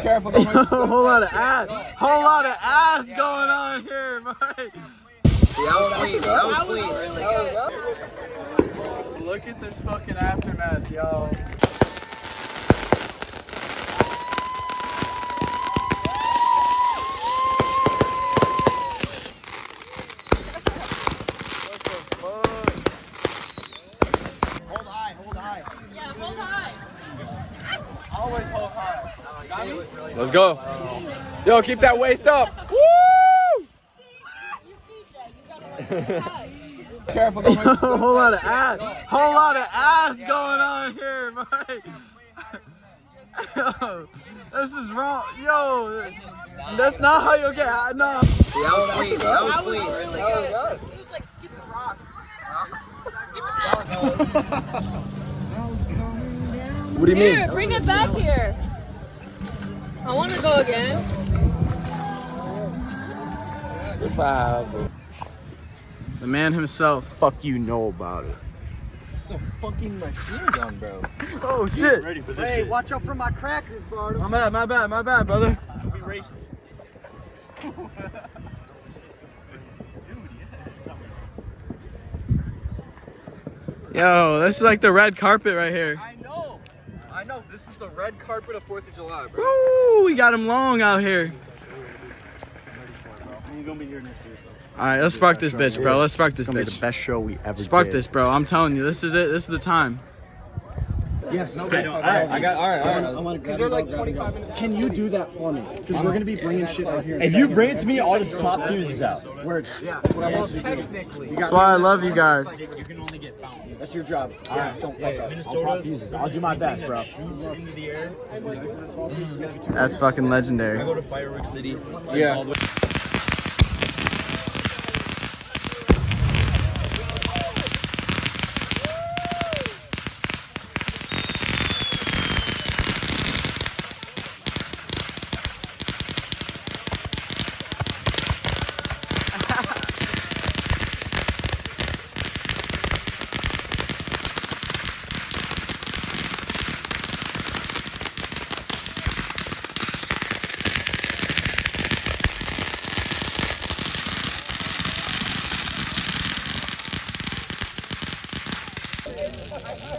careful. A whole lot of ass going on here, Mike. That was clean. Really good. Look at this fucking aftermath, yo. Always hold high. Let's go. Yo, keep that waist up. Woo! Careful. A whole lot of ass going on here, Mike. Yo, this is wrong. Yo, that's not how you get. No. That was clean. That was clean. Really good. It was like skipping rocks. What do you mean? Here, bring it back here. I want to go again. The man himself. Fuck you know about it. It's a fucking machine gun, bro. Oh shit. Ready for this Hey, shit. watch out for my crackers, bro. My bad, brother. Be racist. Yo, this is like the red carpet right here. I know. This is the red carpet of 4th of July, bro. Woo, we got him long out here. You're gonna be here next year, so. All right, let's spark this bitch, bro. Let's spark this It's gonna be the bitch. best show we ever Spark did. this, bro. I'm telling you, this is it. This is the time. Yes. Okay, all right. I want to grab they're like 25 minutes. Can you do that for me? Because we're going to be bringing shit out here. If you bring it to me, I'll just pop fuses out. Words. Yeah. That's what I want you to do. That's why I love you guys. You can only get fountains. That's your job. Yeah. Don't fuck up. Minnesota, I'll pop fuses. I'll do my best, bro. Shoots into the air. That's fucking legendary. I go to Firework City. Yeah. All the way.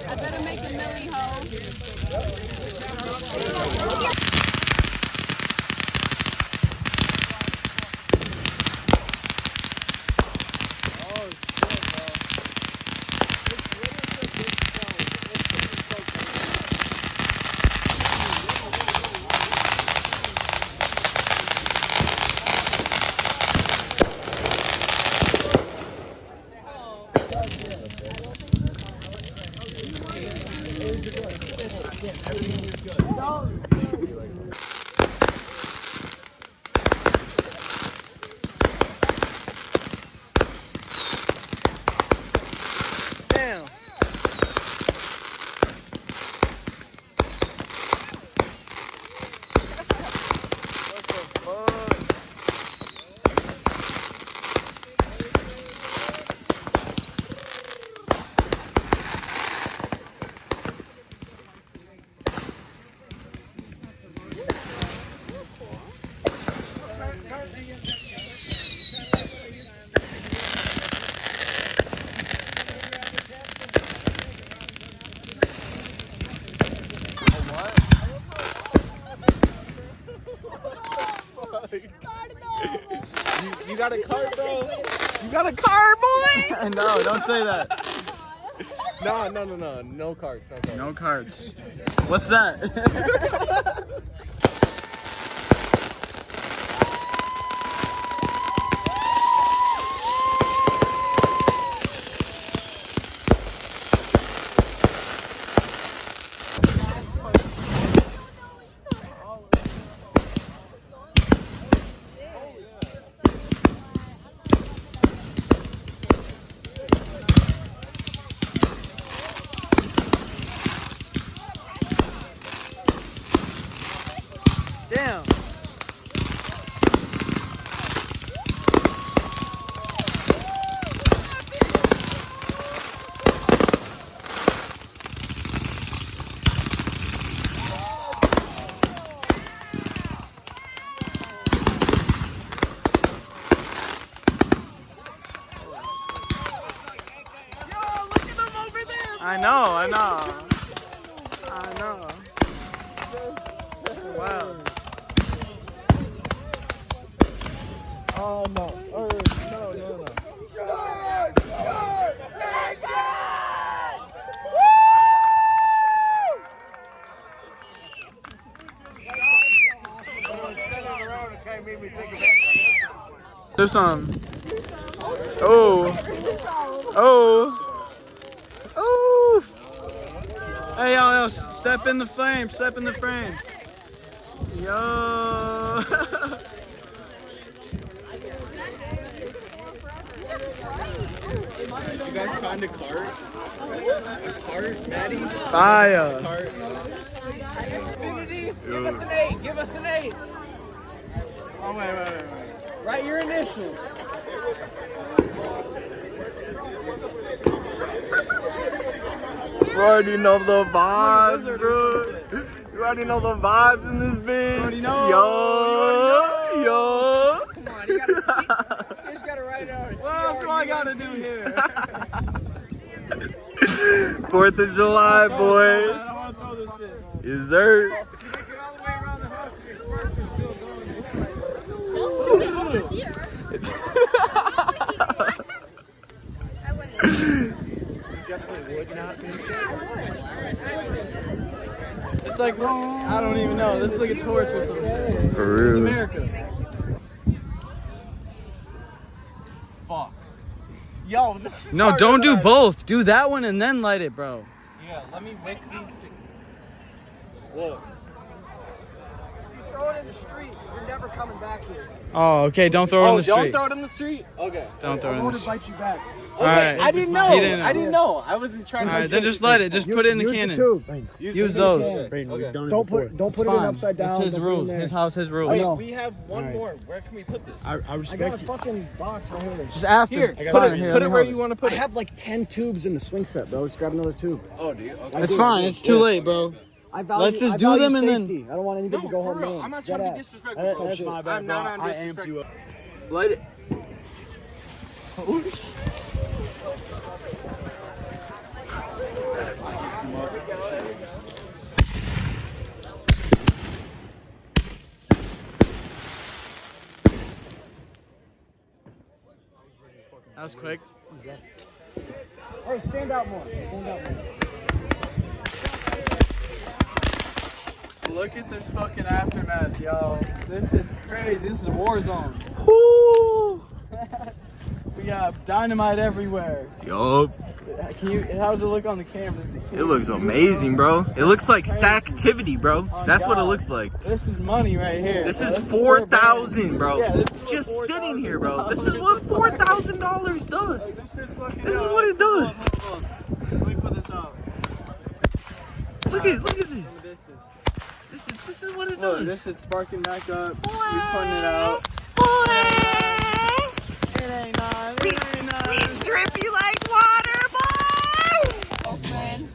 I better make a milli hoe. You got a cart, bro? You got a cart, boy? No, don't say that. No. No carts. No cards. What's that? Damn. know. Wow. Oh no. No. There's some. Oh. Hey, yo, step in the frame. Yo. Did you guys find a cart? A cart, Maddie? Fire. Give us an 8. Give us an 8. Oh, wait. Write your initials. You already know the vibes, bro. You already know the vibes in this bitch. Yo. Come on, you just gotta write out. What else do I gotta do here? 4th of July, boys. I don't wanna throw this shit. Dessert. You make it all the way around the house and your sparks are still It's like, I don't even know. This is like a torch or something. For real. It's America. Fuck. Yo, this is No, harder don't than do I- both. Do that one and then light it, bro. Yeah, let me wick these. Whoa. Throw it in the street. You're never coming back here. Oh, okay. Don't throw it in the don't street. throw it in the street? Okay. Don't throw it I'm in going the to street. bite you back. All right. I didn't know. He didn't know. I didn't know. I wasn't trying All to. right, then just let it. Just put it in the Use cannon. tubes. Use those. Okay. Don't put it It's in fine. upside down. It's his Don't put it in rules. there. His house, his I rules. know. We have one Alright. more. Where can we put this? I got a fucking box right here. Just after. Here, Fine, put it, here, put let it me where hold you want to put I it. have like 10 tubes in the swing set, bro. Just grab another tube. Oh, do you? Okay. It's fine. It's too late, bro. I value, Let's just I do value them and then- safety. I don't want anybody No, to go for home real. lame. I'm not trying to be Deadass. disrespectful. That's my I'm not on disrespect. Light it. That was quick. Hey, stand out more. Stand out more. Look at this fucking aftermath, yo. This is crazy. This is a war zone. We got dynamite everywhere. Yup. How does it look on the cameras? It looks amazing, bro. It looks like stacktivity, bro. That's what it looks like. This is money right here. This bro. is is 4,000, bro. Yeah, this is Just what sitting here, $4,000 bro. This is what $4,000 does. This is This is what it does. Let me put this up. Look at this. This is what it Look, does. this is sparking back up. You're putting it out. It ain't none. It ain't none. Drippy like water, boy. Friend.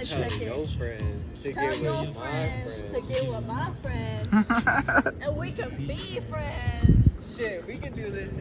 Check it. No friends. To Tell your friends to get with my friends. And we can be friends. Shit, we can do this.